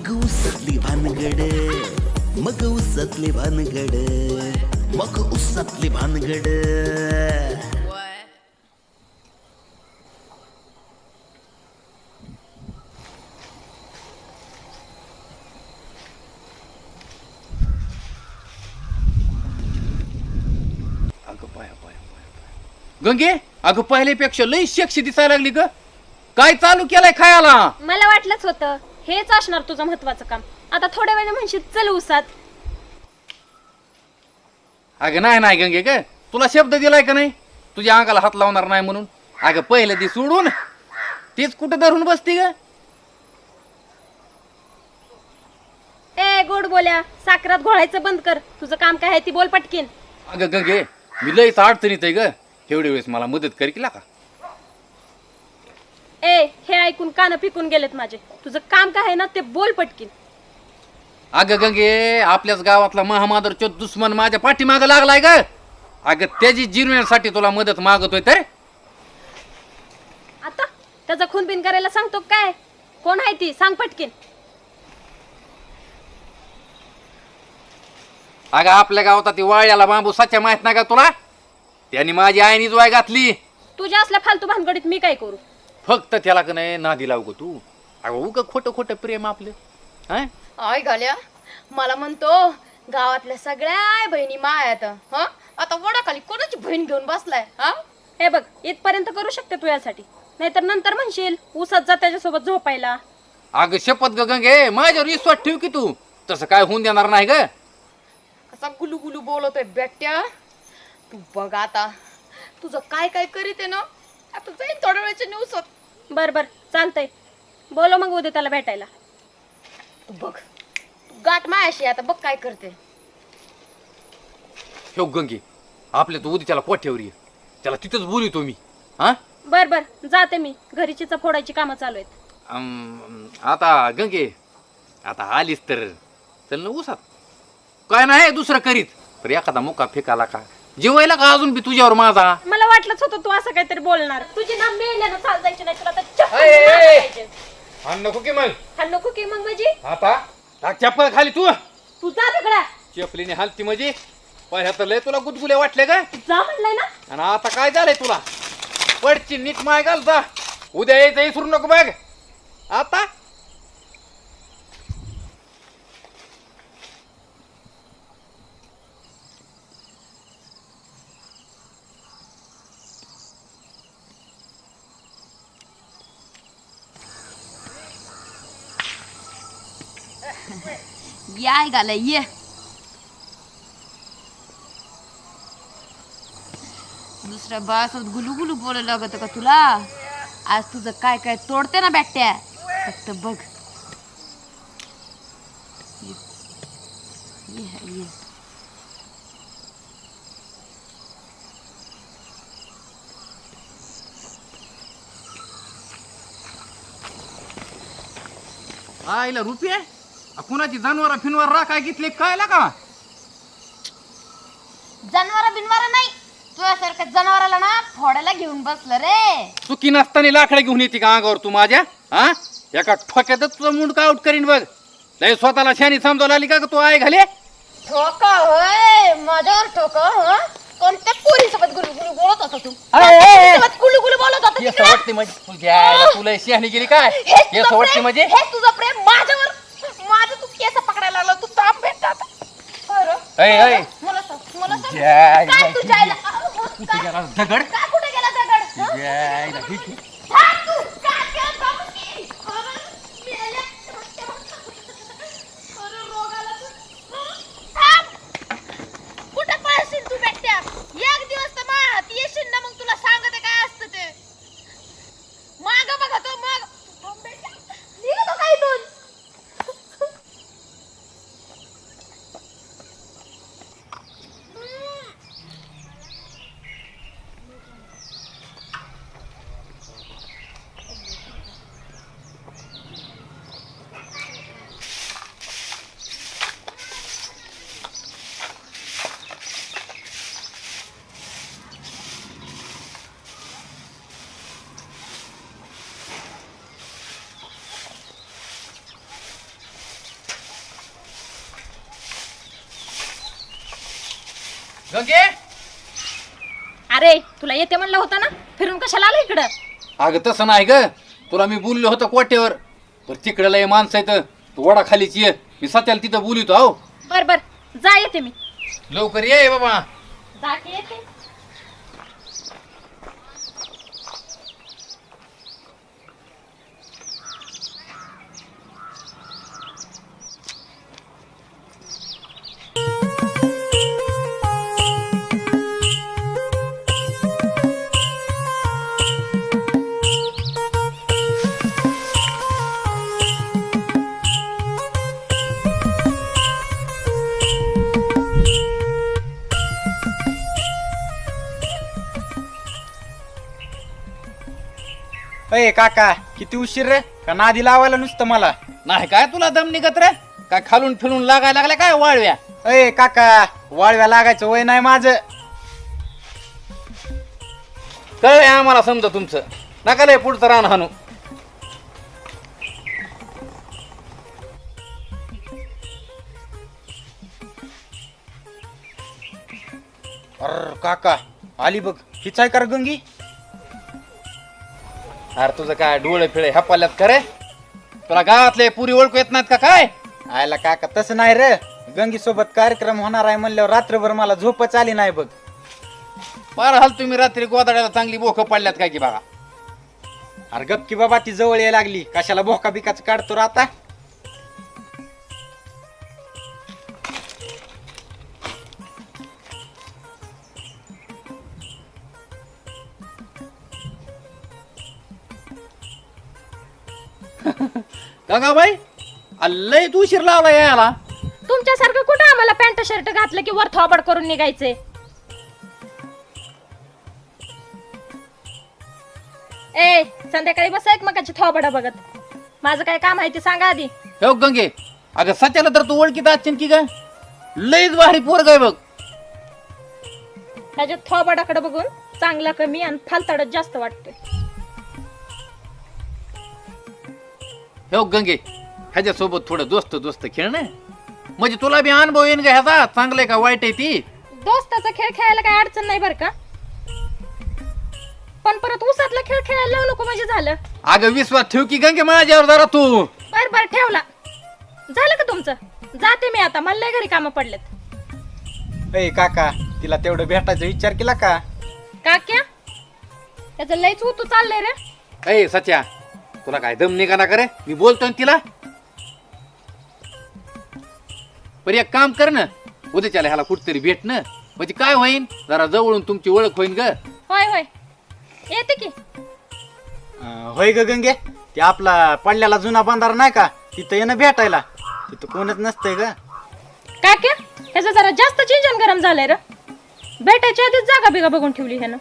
मग उसतली भानगड, मग उसतली भानगड, मग उसतली भानगड. गंगे अगं पहिल्यापेक्षा लई शेक्षी दिसायला लागली ग. काय चालू केलंय खायला? मला वाटलंच होतं हेच असणार तुझं महत्वाचं काम. आता थोड्या वेळाने म्हणशील चल उसात. अगं नाही नाही गंगे ग, तुला शब्द दिलाय का नाही तुझ्या अंगाला हात लावणार नाही म्हणून? अगं पहिलं ती सोडून तीच कुठं धरून बसती ग. ए गोड बोल्या, साखरात घोळायचं बंद कर. तुझं काम काय आहे ती बोल पटकीन. अगं गंगे मी लईच अडचणीत आहे ग, एवढ्या वेळेस मला मदत कर की का? ए हे ऐकून कान पिकून गेलेत माझे. तुझं काम काय आहे ना ते बोल पटकीन. अगं गंगे आपल्याच गावातला महामादरचो दुश्मन माझ्या पाठीमाग लागलाय ग. अगं त्याची जिरवण्यासाठी तुला मदत मागतोय तर. आता त्याचा खून बिन करायला सांगतो काय? कोण आहे ती सांग पटकीन. अगं आपल्या गावात ती वाळ्याला बांबू सच्चा माहित नाही का तुला? त्यांनी माझी आईनीच वाय घातली. तुझ्या असल्या फालतू भानगडीत मी काय करू? फक्त त्याला का नाही नादी लावू ग तू. अगं उग खोटं खोटं प्रेम आपलं. हा आय घाल्या मला म्हणतो गावातल्या सगळ्या बहिणी मायात. हा आता वडाखाली कोणाची बहीण घेऊन बसलाय? हा हे बघ इथपर्यंत करू शकते तू यासाठी, नाहीतर नंतर म्हणशील उसात जा त्याच्यासोबत झोपायला. अगं शपथ ग गंगे माझ्यावर विश्वास ठेव की तू. तसं काय होऊन देणार नाही ग. कसा गुलू गुलू बोलतोय बेट्या. तू बघ आता तुझं काय काय करीत आहे ना. आता जाईन थोड्या वेळच्या न्यूज. बर बर चालतंय, बोलो मग उद्या त्याला भेटायला. तू बघ तू गाठ मायाशी आता बघ काय करते. हो गंगे आपल्या तू उद्या त्याला पोठ्यावर ये, त्याला तिथंच बोलवतो मी. हा बर बर जाते मी, घरी चिचा फोडायची कामं चालू आहेत. आता गंगे आता आलीस तर चल ना उसात. काय नाही दुसरं करीत तर एखादा मुका फेकाला का जेवायला का अजून बी तुझ्यावर माझा. मला वाटलंच होतं तू असं काहीतरी बोलणार. तुझी ना मेल्यानं चाल जायची नाही तुला तर चप्पल ए, ए, ए. मारायचे. हा नको की मग हा नको की मग म्हणजे आता टाक चप्पल खाली तू. तू जा तिकडे. चपलीने हालती म्हणजे पहिल्या तर लय तुला गुदगुल्या वाटले का? जा म्हणलंय ना. आणि आता काय झालंय तुला? पडची नीट माय घाल जा. उद्या यायचं विसरू नको बघ. आता याय घाला ये. दुसऱ्या बाळासोबत गुलू गुलू बोलायला लागत का तुला? आज तुझं काय काय तोडते ना बॅट्या. फक्त बघ. ये. आईला रुपये कुणाची जनावर फिनवर राखाय घेतले काय का? जनावर बिनवारा नाही, तुझ्यासारख्या जनावराला ना फोडायला घेऊन बसलं रे. चुकी नसताना लाकडं घेऊन येते का अंगावर तू माझ्या? हा एका ठोक्यातच तुझं मुंड आउट करीन बघ. लय स्वतःला शानी समजावला आली का तू आई घाले? ठोका होय माझ्यावर ठोका. हा कोणत्या पोरीसोबत गुलू गुलू बोलत होता तू? सोबत गुलू गुलू बोलत होता तिकडे? वाटते म्हणजे तुला शहाणी गेली काय? हेच तुझं वाटते प्रेम? म्हणजे हेच तुझं प्रेम माझ्यावर? माझं तू केस पकडायला लागला. तू ताप भेटता आता. मला सांग, मला सांग. काय तुझ्या आईला? दगड काय कुठे गेला दगड? हं? थांब तू. काय केलं थांब की? अरे, मेल्या. अरे, रोग आला तू. थांब. कुठं पळशील तू बेट्या? एक दिवस तर मात येशील ना मग तुला सांगते काय असतं ते. माग बघा तो मग. थांब बेट्या. निघतो का इथून? गंगे अरे तुला येते म्हणलं होतं ना, फिरून कशाला आलं इकडं? अगं तसं नाही ग, तुला मी बोललो होतं कोट्यावर, पण तिकडे लय माणसं आहेत, तू वडा खालीच ये, मी सत्याला तिथं बोलितो. अहो बर बर, जा येते मी. लवकर ये बाबा. जा की येते. अय काका, किती उशीर रे? का नादी लावायला नुसतं मला? नाही काय तुला दम निघत रे? काय खालून फिरून लागायला लागल्या काय वाळव्या? अय काका, वाळव्या लागायचं वय नाही माझं. कळलंय आम्हाला, समजा तुमचं नका लय पुढचं रान हाणू. अर काका, आली बघ. हीच आहे का रे गंगी? अरे तुझं काय डोळे फिळे हपाल्यात करे? तुला गावातले पुरी ओळखू येत नाहीत का काय? आयला काका, तसं नाही रे. गंगी सोबत कार्यक्रम होणार आहे म्हणल्यावर रात्रभर मला झोपच आली नाही बघ. पार हाल तुम्ही रात्री गोदाड्याला चांगली बोख पडल्यात काय की बघा. अरे गप की बाबा, ती जवळ यायला लागली. कशाला भोका बिकाच काढतो रे आता? गंगाबाई, लय तू उशीर लावला यायला. तुमच्यासारखं कुठं आम्हाला पॅन्ट शर्ट घातलं की वर थोबड करून निघायचे? ए संध्याकाळी बसायक मगाची थोबडा बघत. माझं काय काम आहे ते सांगा आधी. हो गंगे, अगं सत्याला तर तू ओळखीत असशील की काय? लयच भारी पोरग आहे बघ. त्याच्या थोबडाकडे बघून चांगला कमी आणि फालताडत जास्त वाटतोय. हो गंगे, ह्याच्यासोबत थोडं दोस्त दोस्त खेळ ना, म्हणजे तुला बी अनुभव येईन का ह्याचा, चांगलंय का वाईट आहे ती. दोस्ताचा खेळ खेळायला काय अडचण नाही बरं का, पण परत उसातला खेळ खेळायला लावू नको म्हणजे झालं. अगं विश्वास ठेव की गंगे माझ्यावर जरा तू. बर बर ठेवला. झालं का तुमचं? जाते मी आता, मला लय घरी कामं पडलेत. अय काका, तिला तेवढं भेटायचा विचार केला का? काक्या, त्याचं लयच होतो चाललंय रे. ए सच्या, तुला काय दम निघाना करे? मी बोलतोय ना तिला. पण एक काम कर ना, उद्याच्याला ह्याला कुठतरी भेट ना, म्हणजे काय होईन, जरा जवळून तुमची ओळख होईन ग. होय होय, येते की. होय ग गंगे, ते आपला पडल्याला जुना बांधारा नाही का, तिथं येणं भेटायला. तिथं कोणच नसतंय ग. काक्या, ह्याचं जरा जास्त इंजन गरम झालंय रे. भेटायच्या आधीच जागा बिगा बघून ठेवली ह्यानं.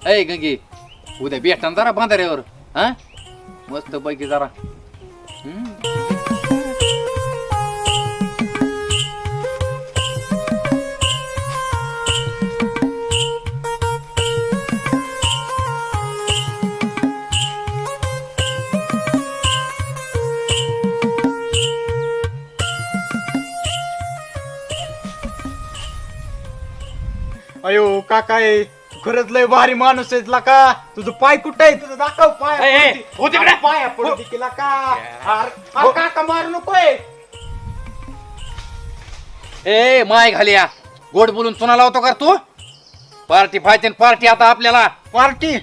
ए गंगे, उद्या भेटा जरा बांधाऱ्यावर. हा मस्त पैकी जरा. अयो काका, खरंच लय भारी माणूस आहेस का? तुझं पाय कुठं आहे? तुझं दाखव पाय. हो तिकडे. पाया पडू दे केला का? अरे काका, मारू नकोय. ए माय घालिया, गोड बोलून चुना लावतो का तू? पार्टी पाहिजे पार्टी आता आपल्याला. पार्टी?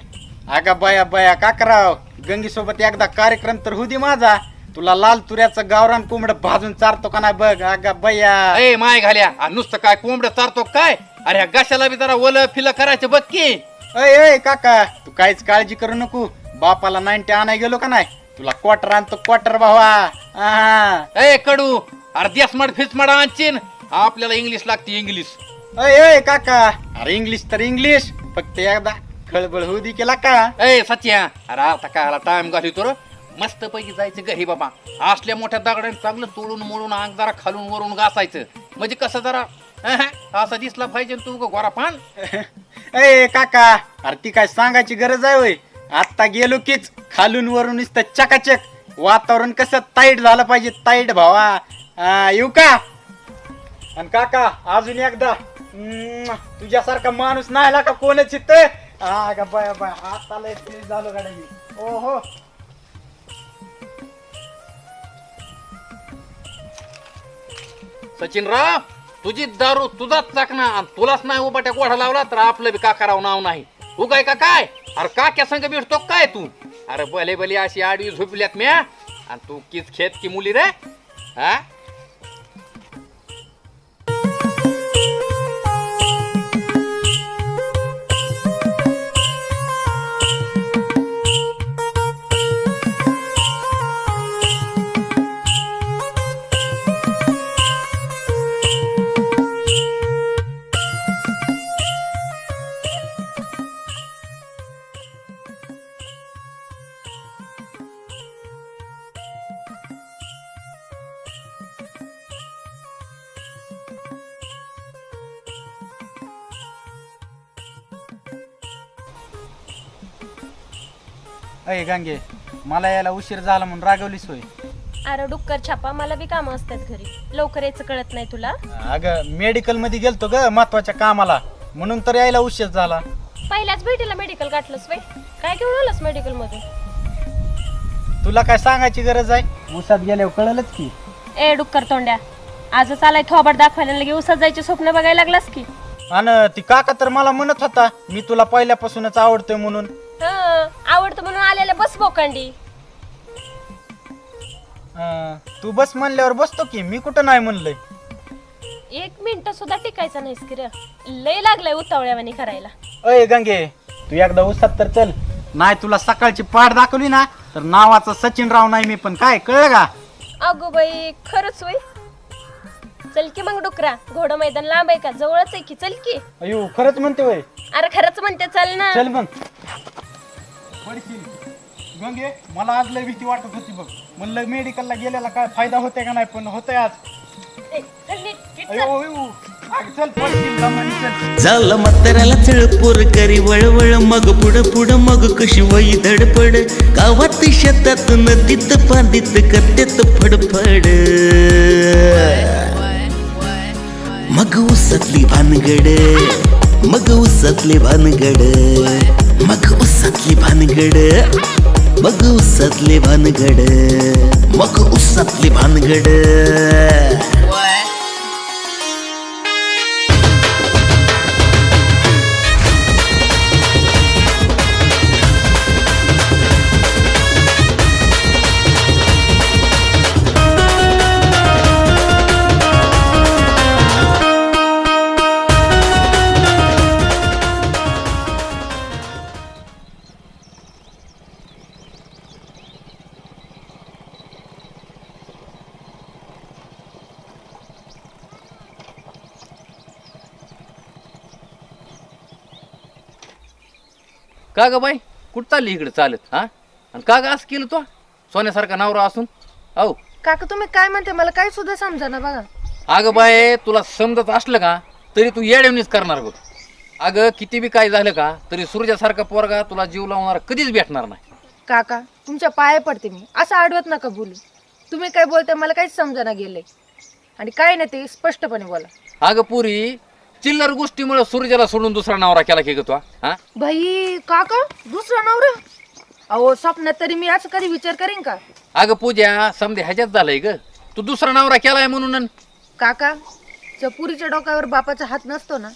अगा बया बया काकराव, गंगी सोबत एकदा कार्यक्रम तर होऊ दे माझा. तुला लाल तुऱ्याचं गावरान कोंबड भाजून चारतो का नाही बघ. अगा बया. ए माय घालिया, नुसतं काय कोंबडं चारतो काय? अरे ह्या गाशाला बी जरा ओलं फिलं करायचं बघ की. अय काका, तू काहीच काळजी करू नको. बापाला 90 आणाय गेलो का नाही, तुला क्वार्टर आणतो क्वार्टर भावा. ए कडू, अरे देसमाड फिसमाड आणचीन, आपल्याला इंग्लिश लागते इंग्लिश. अय काका, अरे इंग्लिश तर इंग्लिश, फक्त एकदा खळबळ होऊ दे केला का? ए सच्या, अरे आता काय टाइम घालतो रे, मस्त पैकी जायचं घरी बाबा. असल्या मोठ्या दगडाने चांगलं तोडून मोडून अंग जरा खालून वरून घासायचं, म्हणजे कसं जरा असं दिसला पाहिजे तू गोरा पान. ए काका, अरे ती काय सांगायची गरज आहे होय? आता गेलो कीच खालून वरून नुसतं चकाचक. वातावरण कसं ताईट झालं पाहिजे, ताईट भावा. येऊ का? आणि काका अजून एकदा तुझ्यासारखा माणूस नाही आला का कोणच इथं? हा का बाय बाय आता लय प्लीज झालो गाड्या मी. ओहो सचिनराव, तुझी दारू तुझाच चाकणा आणि तुलाच नाही उबाट्या गोढा लावला तर आपलं बी काकाराव नाव नाही. उगाय का काय? अरे काक्या संग भेटतो काय तू? अरे भले भले अशी आडवी झोपल्यात म्या आणि तू किस खेत की मुली रे? हा अय गंगे, मला यायला उशीर झाला म्हणून रागवलीस होय? अरे डुक्कर छापा, मला बी कामं असतात घरी, लवकर यायचं कळत नाही तुला? अगं मेडिकल मध्ये गेलतो ग महत्वाच्या कामाला, म्हणून तर यायला उशीर झाला. पहिल्याच भेटीला मेडिकल गाठलंस वय? काय घेऊन आलास मेडिकल मधून? तुला काय सांगायची गरज आहे? उसात गेल्यावर कळलंच की. ए डुक्कर तोंड्या, आजच आलाय थोबाड दाखवायला, लगे उसात जायचे स्वप्न बघायला लागलास की? आणि ती काका तर मला म्हणत होता मी तुला पहिल्यापासूनच आवडतोय म्हणून. आवडतं म्हणून आलेलं बस बोकांडी. तू बस म्हणल्यावर बसतो की, मी कुठं नाही म्हणलंय. 1 मिनिट सुद्धा टिकायचं नाहीस की रे, लय लागलाय उतावळ्यावानी करायला. अय गंगे, तू एकदा उसात तर चल, नाही तुला सकाळची पाठ दाखवली ना तर नावाचं सचिनराव नाही मी पण. काय कळलं का? अगो बाई, खरंच होय? चल की मग डुकरा, घोडं मैदान लांब आहे का? जवळच आहे की, चल की. अयो खरंच म्हणते वय? अरे खरंच म्हणते, चल ना. चल मग. गंगे, मला आज लय भीती वाटत होती बघ, म्हणलं मेडिकलला गेल्याला काय फायदा होते का नाही, पण होतंय आज. ए, चल नीट, नीट चल. अयो, अयो. अगं चल पडशील दमानी, चल. झालं म्हाताऱ्याला चळपोर करी वळवळ, मग पुढं पुढं मग कशी वही धडपड, गावात शेतात नदीत पांदीत करतेत फडफड, मग उसातली भानगड, मग उसातली भानगड, मग उसातली भानगड, मग उसातली भानगड, मग उसातली भानगड. का ग बाई, कुठं चालली इकडे चालत? हा आणि का ग असं केलं तो सोन्यासारखा नवरा असून? अहो काका तुम्ही काय म्हणते मला काही सुद्धा समजा बघा. अगं बाय, तुला समजत असलं का तरी तू येड्यावणीच करणार बघ. अगं किती बी काय झालं का तरी सूर्यासारखा पोरगा तुला जीव लावणार कधीच भेटणार नाही. काका तुमच्या पाया पडते मी, असं आडवत नका बोलू. तुम्ही काय बोलताय मला काहीच समजना गेलंय, आणि काय नाही ते स्पष्टपणे बोला. अगं पुरी, चिल्लर गोष्टीमुळे सूर्याला सोडून दुसरा नवरा केला की ग तू? हा भाई काका दुसरा नवरा? अहो स्वप्नात तरी मी असं कधी विचार करेन का? अगं पूजा, समजे ह्याच्यात झालंय ग, तू दुसरा नवरा केलाय म्हणून. काका ज्या पुरीच्या डोक्यावर बापाचा हात नसतो ना,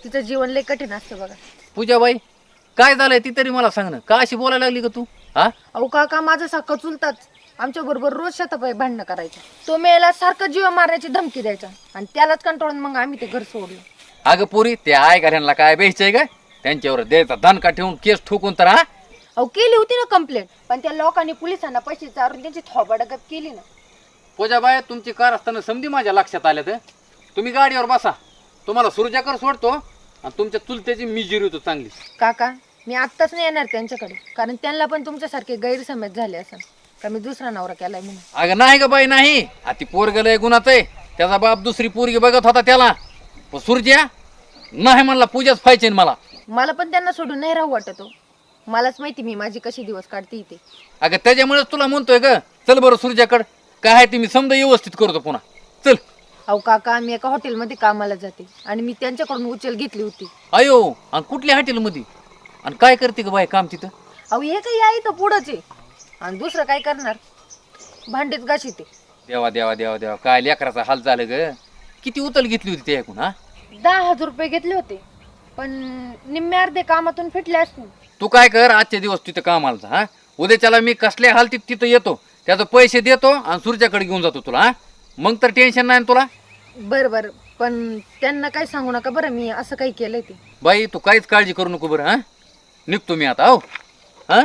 तिचं जीवन लय कठीण असतं बघा. पूजा बाई, काय झालंय ती तरी मला सांग ना, का अशी बोलायला लागली ग तू? हा अहो काका माझा सारखा चुलताच आमच्या बरोबर रोज शेतापायी भांडणं करायचं. तो मेला सारखं जीव मारण्याची धमकी द्यायचा, आणि त्यालाच कंटाळून मग आम्ही ते घर सोडलं. अगं पुरी, त्या आय घरांना काय बेचाय का? त्यांच्यावर द्यायचा दणका ठेवून केस ठोकून तर. हा अहो केली होती ना कंप्लेंट, पण त्या लोकांनी पोलिसांना पैसे चारून त्यांची थोबाडगत केली ना. पूजाबाई, तुमची कार असताना समधी माझ्या लक्षात आल्या तर तुम्ही गाडीवर बसा, तुम्हाला सूर्याकर सोडतो आणि तुमच्या चुलत्याची मी जिरवतो चांगली. काका मी आत्ताच नाही येणार त्यांच्याकडे, कारण त्यांना पण तुमच्यासारखे गैरसमज झाले असं का मी दुसरा नवरा केलाय म्हणून. अगं नाही ग बाई, नाही. ती पोरगं लय गुणाचं आहे, त्याचा बाप दुसरी पोरगी बघत होता त्याला, पण सूर्या नाही म्हणला पूजाच पाहिजे मला. मला पण त्यांना सोडून नाही राहू वाटत हो. मलाच माहिती मी माझी कशी दिवस काढते इथे. अगं त्याच्यामुळेच तुला म्हणतोय ग, चल बरं सूर्याकडं, काय आहे ते मी समजा व्यवस्थित करतो पुन्हा. चल. अहो काका मी एका हॉटेलमध्ये कामाला जाते आणि मी त्यांच्याकडून उचल घेतली होती. अयो, आणि कुठल्या हॉटेलमध्ये? आणि काय करते ग बाय काम तिथं? अहो हे काही आहे तर पुढंच आहे आणि दुसरं काय करणार, भांडीत घाशीते. देवा देवा देवा देवा, काय लेकराचा हाल झालं ग. किती उचल घेतली होती ते ऐकून? हा, 10,000 रुपये घेतले होते पण निम्मे अर्धे कामातून फिटले असतील. तू काय कर, आजचे दिवस तिथं कामाला जा. हा, उद्याच्याला मी कसल्या हालतीत तिथं येतो, त्याचं पैसे देतो आणि सूर्याकडे घेऊन जातो तुला. हा, मग तर टेन्शन नाही ना तुला. बरं बरं, पण त्यांना काय सांगू नका बरं मी असं काही केलंय ते. बाई तू काहीच काळजी करू नको बरं. हा, निघतो मी आता. हो, हा.